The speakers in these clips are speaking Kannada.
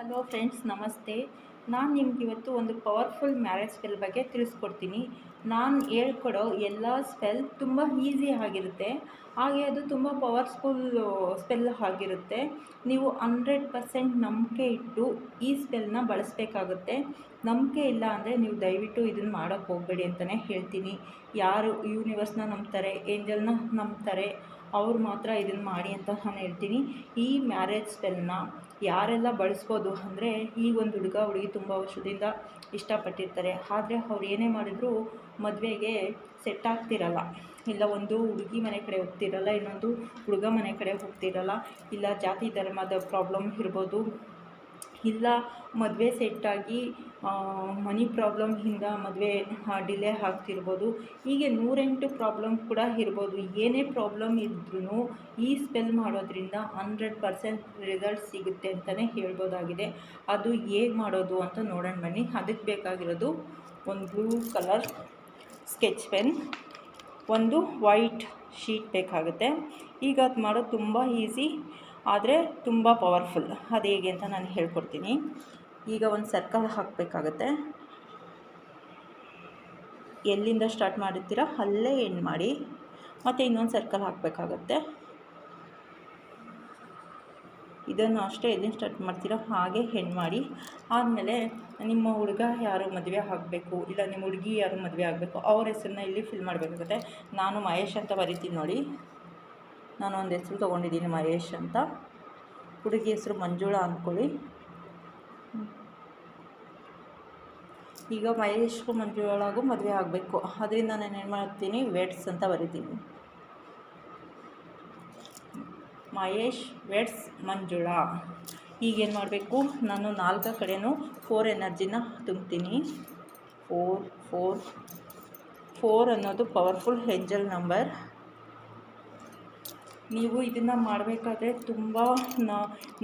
ಹಲೋ ಫ್ರೆಂಡ್ಸ್, ನಮಸ್ತೆ. ನಾನು ನಿಮ್ಗೆ ಇವತ್ತು ಒಂದು ಪವರ್ಫುಲ್ ಮ್ಯಾರೇಜ್ ಸ್ಪೆಲ್ ಬಗ್ಗೆ ತಿಳಿಸ್ಕೊಡ್ತೀನಿ. ನಾನು ಹೇಳ್ಕೊಡೋ ಎಲ್ಲ ಸ್ಪೆಲ್ ತುಂಬ ಈಸಿ ಆಗಿರುತ್ತೆ, ಹಾಗೆ ಅದು ತುಂಬ ಪವರ್ಫುಲ್ ಸ್ಪೆಲ್ ಆಗಿರುತ್ತೆ. ನೀವು 100% ನಂಬಿಕೆ ಇಟ್ಟು ಈ ಸ್ಪೆಲ್ನ ಬಳಸಬೇಕಾಗುತ್ತೆ. ನಂಬಿಕೆ ಇಲ್ಲ ಅಂದರೆ ನೀವು ದಯವಿಟ್ಟು ಇದನ್ನು ಮಾಡೋಕ್ಕೆ ಹೋಗಬೇಡಿ ಅಂತಲೇ ಹೇಳ್ತೀನಿ. ಯಾರು ಯೂನಿವರ್ಸ್ನ ನಂಬ್ತಾರೆ, ಏಂಜಲ್ನ ನಂಬ್ತಾರೆ, ಅವ್ರು ಮಾತ್ರ ಇದನ್ನು ಮಾಡಿ ಅಂತ ನಾನು ಹೇಳ್ತೀನಿ. ಈ ಮ್ಯಾರೇಜ್ ಸ್ಪೆಲ್ನ ಯಾರೆಲ್ಲ ಬಳಸ್ಬೋದು ಅಂದರೆ, ಈಗ ಒಂದು ಹುಡುಗಿ ತುಂಬ ವರ್ಷದಿಂದ ಇಷ್ಟಪಟ್ಟಿರ್ತಾರೆ, ಆದರೆ ಅವ್ರು ಏನೇ ಮಾಡಿದರೂ ಮದುವೆಗೆ ಸೆಟ್ ಆಗ್ತಿರಲ್ಲ. ಇಲ್ಲ ಒಂದು ಹುಡುಗಿ ಮನೆ ಕಡೆ ಹೋಗ್ತಿರಲ್ಲ, ಇನ್ನೊಂದು ಹುಡುಗ ಮನೆ ಕಡೆ ಹೋಗ್ತಿರಲ್ಲ, ಇಲ್ಲ ಜಾತಿ ಧರ್ಮದ ಪ್ರಾಬ್ಲಮ್ ಇರ್ಬೋದು, ಇಲ್ಲ ಮದುವೆ ಸೆಟ್ಟಾಗಿ ಮನಿ ಪ್ರಾಬ್ಲಮ್ನಿಂದ ಮದುವೆ ಡಿಲೇ ಆಗ್ತಿರ್ಬೋದು. ಹೀಗೆ 108 ಪ್ರಾಬ್ಲಮ್ ಕೂಡ ಇರ್ಬೋದು. ಏನೇ ಪ್ರಾಬ್ಲಮ್ ಇದ್ರೂ ಈ ಸ್ಪೆಲ್ ಮಾಡೋದ್ರಿಂದ 100% ರಿಸಲ್ಟ್ ಸಿಗುತ್ತೆ ಅಂತಲೇ ಹೇಳ್ಬೋದಾಗಿದೆ. ಅದು ಹೇಗೆ ಮಾಡೋದು ಅಂತ ನೋಡೋಣ ಬನ್ನಿ. ಅದಕ್ಕೆ ಬೇಕಾಗಿರೋದು ಒಂದು ಬ್ಲೂ ಕಲರ್ ಸ್ಕೆಚ್ ಪೆನ್, ಒಂದು ವೈಟ್ ಶೀಟ್ ಬೇಕಾಗುತ್ತೆ. ಈಗ ಅದು ಮಾಡೋದು ತುಂಬ ಈಸಿ, ಆದರೆ ತುಂಬ ಪವರ್ಫುಲ್. ಅದು ಹೇಗೆ ಅಂತ ನಾನು ಹೇಳ್ಕೊಡ್ತೀನಿ. ಈಗ ಒಂದು ಸರ್ಕಲ್ ಹಾಕಬೇಕಾಗತ್ತೆ. ಎಲ್ಲಿಂದ ಸ್ಟಾರ್ಟ್ ಮಾಡಿರ್ತೀರ ಅಲ್ಲೇ ಎಂಡ್ ಮಾಡಿ, ಮತ್ತು ಇನ್ನೊಂದು ಸರ್ಕಲ್ ಹಾಕಬೇಕಾಗತ್ತೆ. ಇದನ್ನು ಅಷ್ಟೇ ಎಲ್ಲಿಂದ ಸ್ಟಾರ್ಟ್ ಮಾಡ್ತೀರೋ ಹಾಗೆ ಎಂಡ್ ಮಾಡಿ. ಆದಮೇಲೆ ನಿಮ್ಮ ಹುಡುಗ ಯಾರು ಮದುವೆ ಆಗಬೇಕು, ಇಲ್ಲ ನಿಮ್ಮ ಹುಡುಗಿ ಯಾರು ಮದುವೆ ಆಗಬೇಕು, ಅವ್ರ ಹೆಸರನ್ನ ಇಲ್ಲಿ ಫಿಲ್ ಮಾಡಬೇಕಾಗುತ್ತೆ. ನಾನು ಮಹೇಶ್ ಅಂತ ಬರಿತೀನಿ ನೋಡಿ. ನಾನು ಒಂದು ಹೆಸರು ತೊಗೊಂಡಿದ್ದೀನಿ ಮಹೇಶ್ ಅಂತ. ಹುಡುಗಿ ಹೆಸರು ಮಂಜುಳಾ ಅಂದ್ಕೊಳ್ಳಿ. ಈಗ ಮಹೇಶ್ಗೂ ಮಂಜುಳಾಗೂ ಮದುವೆ ಆಗಬೇಕು, ಅದರಿಂದ ನಾನು ಏನು ಮಾಡ್ತೀನಿ, ವೆಡ್ಸ್ ಅಂತ ಬರಿತೀನಿ. ಮಹೇಶ್ ವೆಡ್ಸ್ ಮಂಜುಳಾ. ಈಗೇನು ಮಾಡಬೇಕು, ನಾನು 4 ಕಡೆಯೂ 4 ಎನರ್ಜಿನ ತುಂಬ್ತೀನಿ. 4 ಅನ್ನೋದು ಪವರ್ಫುಲ್ ಏಂಜಲ್ ನಂಬರ್. ನೀವು ಇದನ್ನು ಮಾಡಬೇಕಾದ್ರೆ ತುಂಬ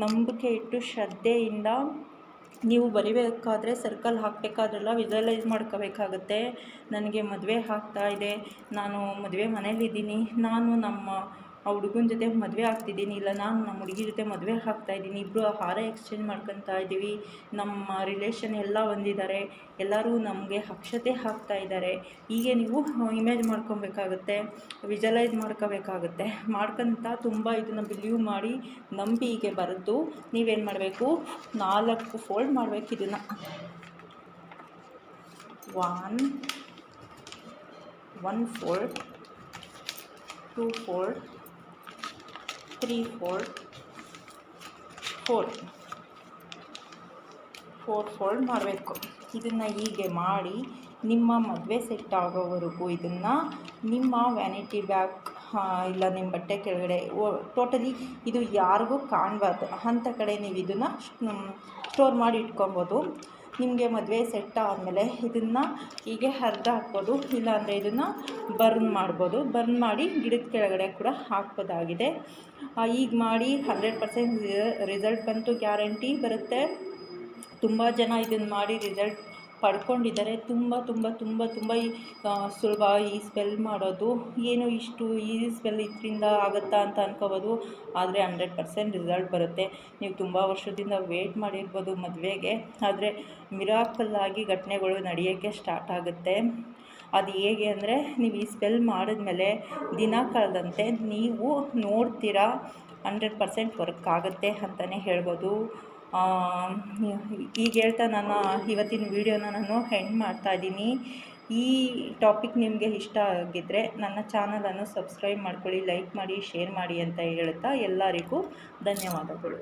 ನಂಬಿಕೆ ಇಟ್ಟು ಶ್ರದ್ಧೆಯಿಂದ ನೀವು ಬರಿಬೇಕಾದ್ರೆ, ಸರ್ಕಲ್ ಹಾಕಬೇಕಾದ್ರೆಲ್ಲ ವಿಜುವಲೈಸ್ ಮಾಡ್ಕೋಬೇಕಾಗತ್ತೆ. ನನಗೆ ಮದುವೆ ಆಗ್ತಾ ಇದೆ, ನಾನು ಮದುವೆ ಮನೇಲಿದ್ದೀನಿ, ನಾನು ನಮ್ಮ ಹುಡುಗನ ಜೊತೆ ಮದುವೆ ಆಗ್ತಿದ್ದೀನಿ, ಇಲ್ಲ ನಾನು ನಮ್ಮ ಹುಡುಗಿ ಜೊತೆ ಮದುವೆ ಆಗ್ತಾಯಿದ್ದೀನಿ, ಇಬ್ಬರು ಹಾರ ಎಕ್ಸ್ಚೇಂಜ್ ಮಾಡ್ಕೊತಾ ಇದ್ದೀವಿ, ನಮ್ಮ ರಿಲೇಷನ್ ಎಲ್ಲ ಬಂದಿದ್ದಾರೆ, ಎಲ್ಲರೂ ನಮಗೆ ಅಕ್ಷತೆ ಹಾಕ್ತಾಯಿದ್ದಾರೆ. ಹೀಗೆ ನೀವು ಇಮೇಜ್ ಮಾಡ್ಕೊಬೇಕಾಗುತ್ತೆ, ವಿಜುವಲೈಸ್ ಮಾಡ್ಕೋಬೇಕಾಗುತ್ತೆ. ಮಾಡ್ಕೊತ ತುಂಬ ಇದನ್ನು ಬಿಲೀವ್ ಮಾಡಿ ನಂಬಿ ಹೀಗೆ ಬರೆದು ನೀವೇನು ಮಾಡಬೇಕು, 4 ಫೋಲ್ಡ್ ಮಾಡಬೇಕು. ಇದನ್ನು 1 ಫೋಲ್ಡ್, 2 ಫೋಲ್ಡ್, 3 ಫೋಲ್ಡ್, 4 ಫೋಲ್ಡ್ ಮಾಡಬೇಕು. ಇದನ್ನು ಹೀಗೆ ಮಾಡಿ ನಿಮ್ಮ ಮದುವೆ ಸೆಟ್ ಆಗೋವರೆಗೂ ಇದನ್ನು ನಿಮ್ಮ ವ್ಯಾನಿಟಿ ಬ್ಯಾಗ್ ಇಲ್ಲ ನಿಮ್ಮ ಬಟ್ಟೆ ಕೆಳಗಡೆ ಟೋಟಲಿ ಇದು ಯಾರಿಗೂ ಕಾಣಬಾರ್ದು ಅಂಥ ಕಡೆ ನೀವು ಇದನ್ನು ಸ್ಟೋರ್ ಮಾಡಿ ಇಟ್ಕೊಬೋದು. ನಿಮಗೆ ಮದುವೆ ಸೆಟ್ ಆದಮೇಲೆ ಇದನ್ನು ಹೀಗೆ ಅರ್ಧ ಹಾಕ್ಬೋದು, ಇಲ್ಲಾಂದರೆ ಇದನ್ನು ಬರ್ನ್ ಮಾಡ್ಬೋದು. ಬರ್ನ್ ಮಾಡಿ ಗಿಡದ ಕೆಳಗಡೆ ಕೂಡ ಹಾಕ್ಬೋದಾಗಿದೆ. ಈಗ ಮಾಡಿ 100% ರಿಸಲ್ಟ್ ಬಂತು, ಗ್ಯಾರಂಟಿ ಬರುತ್ತೆ. ತುಂಬ ಜನ ಇದನ್ನು ಮಾಡಿ ರಿಸಲ್ಟ್ ಪಡ್ಕೊಂಡಿದ್ದಾರೆ. ತುಂಬ ಸುಲಭ ಈ ಸ್ಪೆಲ್ ಮಾಡೋದು. ಏನು ಇಷ್ಟು ಈಸಿ ಸ್ಪೆಲ್ ಇದರಿಂದ ಆಗುತ್ತಾ ಅಂತ ಅನ್ಕೋಬೋದು, ಆದರೆ 100% ರಿಸಲ್ಟ್ ಬರುತ್ತೆ. ನೀವು ತುಂಬ ವರ್ಷದಿಂದ ವೇಟ್ ಮಾಡಿರ್ಬೋದು ಮದುವೆಗೆ, ಆದರೆ ಮಿರಾಕಲ್ಲಾಗಿ ಘಟನೆಗಳು ನಡೆಯೋಕ್ಕೆ ಸ್ಟಾರ್ಟ್ ಆಗುತ್ತೆ. ಅದು ಹೇಗೆ ಅಂದರೆ, ನೀವು ಈ ಸ್ಪೆಲ್ ಮಾಡಿದ್ಮೇಲೆ ದಿನ ಕಳೆದಂತೆ ನೀವು ನೋಡ್ತೀರಾ 100% ವರ್ಕ್ ಆಗುತ್ತೆ ಅಂತಲೇ ಹೇಳ್ಬೋದು. ಈಗ ಹೇಳ್ತಾ ನಾನು ಇವತ್ತಿನ ವೀಡಿಯೋನ ನಾನು ಎಂಡ್ ಮಾಡ್ತಾಯಿದ್ದೀನಿ. ಈ ಟಾಪಿಕ್ ನಿಮಗೆ ಇಷ್ಟ ಆಗಿದ್ದರೆ ನನ್ನ ಚಾನಲನ್ನು ಸಬ್ಸ್ಕ್ರೈಬ್ ಮಾಡ್ಕೊಳ್ಳಿ, ಲೈಕ್ ಮಾಡಿ, ಶೇರ್ ಮಾಡಿ ಅಂತ ಹೇಳ್ತಾ ಎಲ್ಲರಿಗೂ ಧನ್ಯವಾದಗಳು.